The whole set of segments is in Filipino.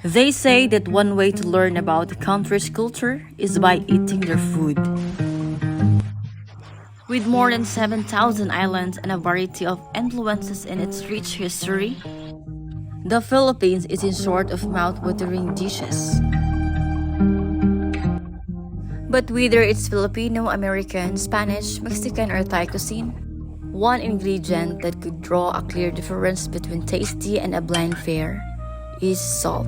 They say that one way to learn about a country's culture is by eating their food. With more than 7,000 islands and a variety of influences in its rich history, the Philippines is in short of mouth-watering dishes. But whether it's Filipino, American, Spanish, Mexican, or Thai cuisine, one ingredient that could draw a clear difference between tasty and a bland fare is salt.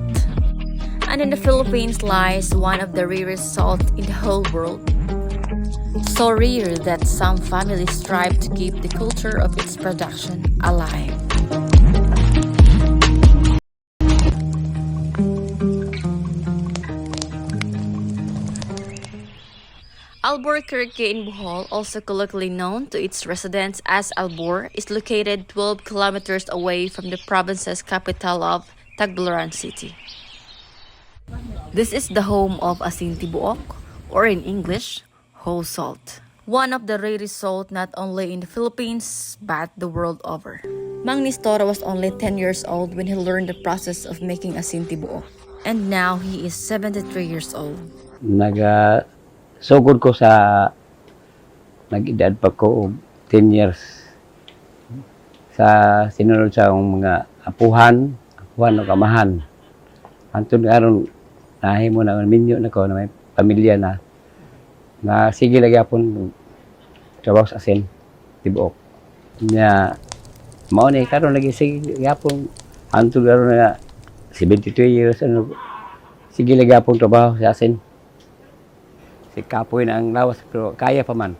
And in the Philippines lies one of the rarest salt in the whole world. So rare that some families strive to keep the culture of its production alive. Albuquerque in Bohol, also colloquially known to its residents as Albor, is located 12 kilometers away from the province's capital of Tagbilaran City. This is the home of asin tibuok, or in English, whole salt. One of the rarest salt not only in the Philippines, but the world over. Mang Nistora was only 10 years old when he learned the process of making asin tibuok. And now he is 73 years old. Sugod ko sa nag-edad pa ko 10 years sa sinunod sa akong mga apuhan o kamahan. Antun aron nahimo na minyo na ko na may pamilya na sige lagi apon trabaho sa asin tibuok. Nya mao ni karon lagi sige apon antun aron na 72 years sige lagi apon trabaho sa asin. Si kapoy na ang lawas pero kaya pa man.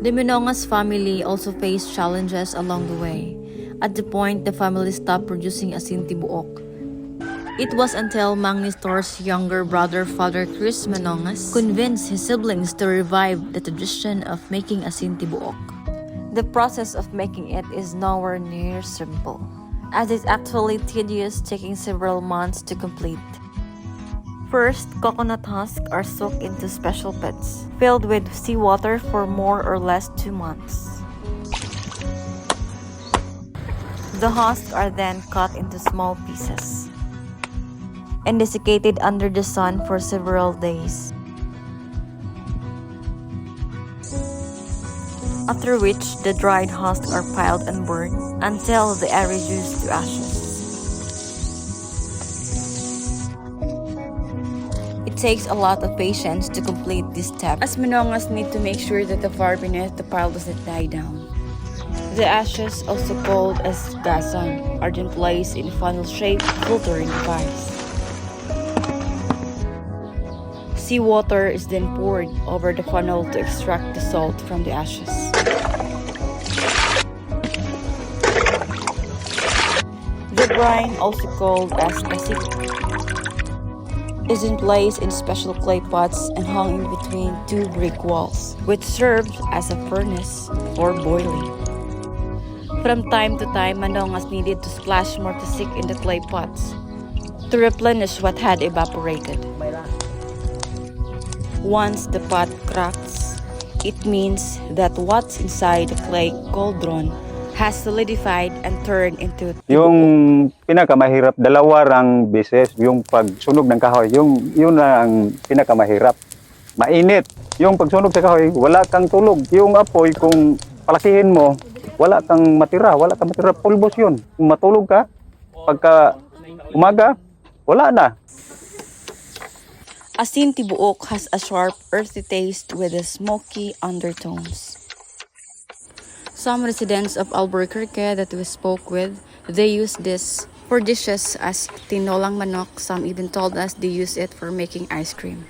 The Minongas family also faced challenges along the way. At the point the family stopped producing asin tibuok. It was until Mang Nestor's younger brother, Father Chris Minongas, convinced his siblings to revive the tradition of making asin tibuok. The process of making it is nowhere near simple, as it's actually tedious, taking several months to complete. First, coconut husks are soaked into special pits, filled with seawater for more or less 2 months. The husks are then cut into small pieces and desiccated under the sun for several days. After which, the dried husks are piled and burned until they are reduced to ashes. It takes a lot of patience to complete this step, as Minongas need to make sure that the fire beneath the pile doesn't die down. The ashes, also called as gasang, are then placed in funnel shape, filtering device. Seawater is then poured over the funnel to extract the salt from the ashes. The brine, also called as pasik, is in place in special clay pots and hung in between 2 brick walls, which serves as a furnace for boiling. From time to time, Manongas needed to splash more tasik in the clay pots to replenish what had evaporated. Once the pot cracks, it means that what's inside the clay cauldron has solidified and turned into yung pinakamahirap, dalawa rang beses, yung pagsunog ng kahoy, yun ang pinakamahirap. Mainit. Yung pagsunog sa kahoy, wala kang tulog. Yung apoy, kung palakihin mo, wala kang matira, pulbos yun. Kung matulog ka, pagka umaga, wala na. Asin tibuok has a sharp, earthy taste with a smoky undertones. Some residents of Albuquerque that we spoke with, they use this for dishes as tinolang manok. Some even told us they use it for making ice cream.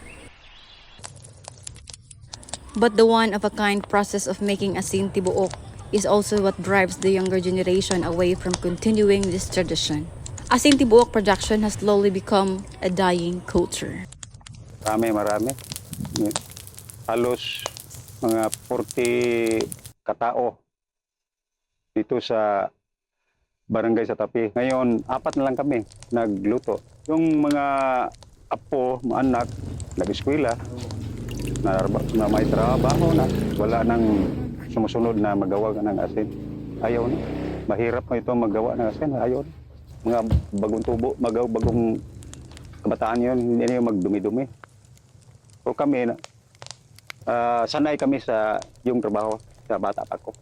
But the one-of-a-kind process of making asin tibuok is also what drives the younger generation away from continuing this tradition. Asin tibuok production has slowly become a dying culture. Marami. Halos mga 40 katao dito sa barangay sa Tapi. Ngayon, 4 na lang kami nagluto. Yung mga apo, mga anak, nag-eskwela, na may trabaho na, wala nang sumusunod na magawa ng asin. Ayaw na. Mahirap mo ito magawa ng asin. Ayaw na. mga bagong tubo, bagong kabataan yun, hindi na yung magdumi-dumi. So kami, sanay kami sa yung trabaho sa bata pa ko.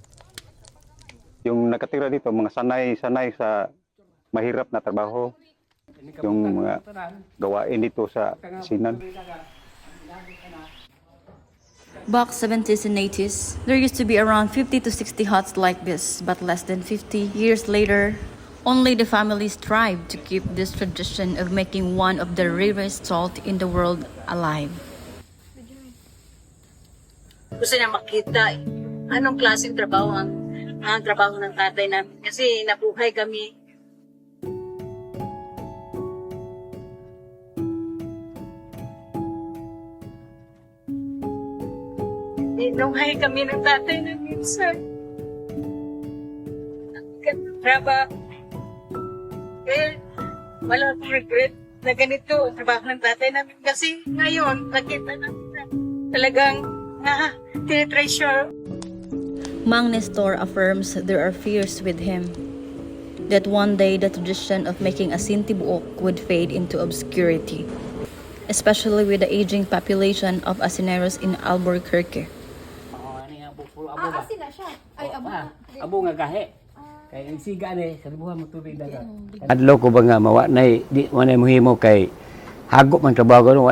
Yung nakatira dito, mga sanay sa mahirap na trabaho. Yung mga gawain dito sa asinan. Back 70s and 80s, there used to be around 50 to 60 huts like this, but less than 50 years later, only the families strive to keep this tradition of making one of the rarest salt in the world alive. Gusto niya makita anong klaseng trabaho ang trabaho ng tatay namin. Kasi nabuhay kami. Nabuhay kami ng tatay namin sa trabaho. Kaya wala akong regret na ganito ang trabaho ng tatay namin. Kasi ngayon, nakita namin na talagang tinitreasure. Mang Nestor affirms there are fears with him that one day the tradition of making asinti buok would fade into obscurity, especially with the aging population of Asineros in Albuquerque. Asin na siya. Ay, abo na. Abo nga gahe. Kay ang siga ni sa libuhan mo tubig dagat. Adlaw ko ba nga mawanay di wanay mo himo kay hagop man trabaho ko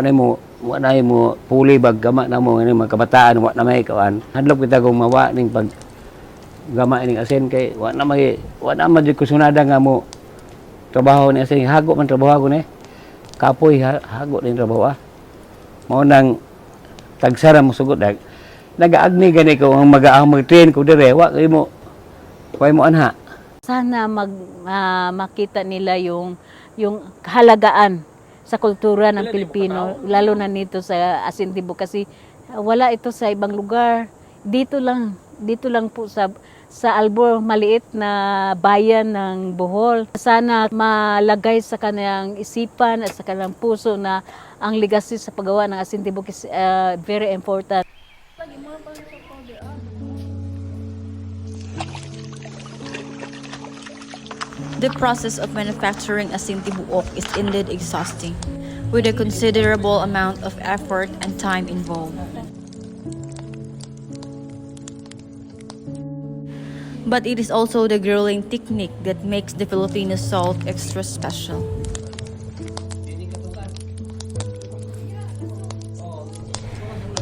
wanay mo puli bag gama na mo ngani mga kabataan wa na may kawan. Hadlok kita kong mawa ning pag gama ning asin kay wa na man ko sunada nga mo trabaho ni asin hagop man trabaho ko ni. Kapoy hagop ning trabaho Mao nang tagsara mo sugod nagaagni gani ko ang mag-train ko dire wa kay mo anha. Sana makita nila yung kahalagaan sa kultura ng Pilipino, lalo na nito sa Asinti Buok kasi wala ito sa ibang lugar. Dito lang po sa Albor, maliit na bayan ng Bohol. Sana malagay sa kanyang isipan at sa kanyang puso na ang legacy sa paggawa ng Asinti Buok is very important. The process of manufacturing asinti buok is indeed exhausting, with a considerable amount of effort and time involved. But it is also the grilling technique that makes the Filipino salt extra special.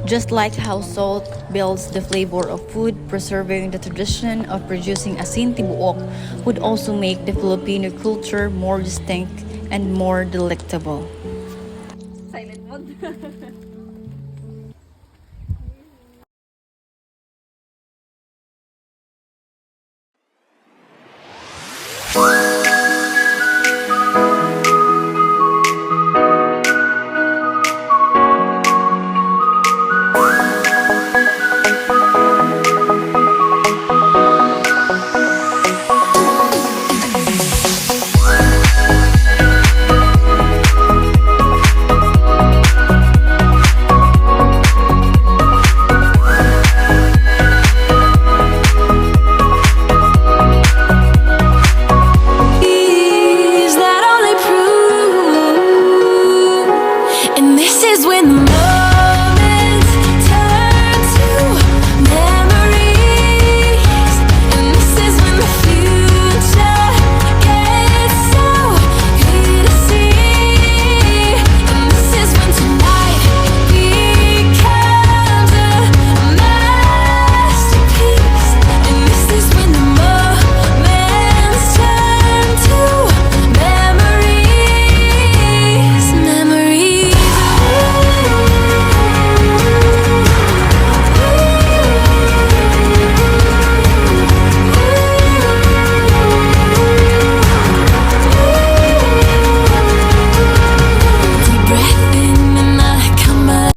Just like how salt builds the flavor of food, preserving the tradition of producing asinti buok would also make the Filipino culture more distinct and more delectable.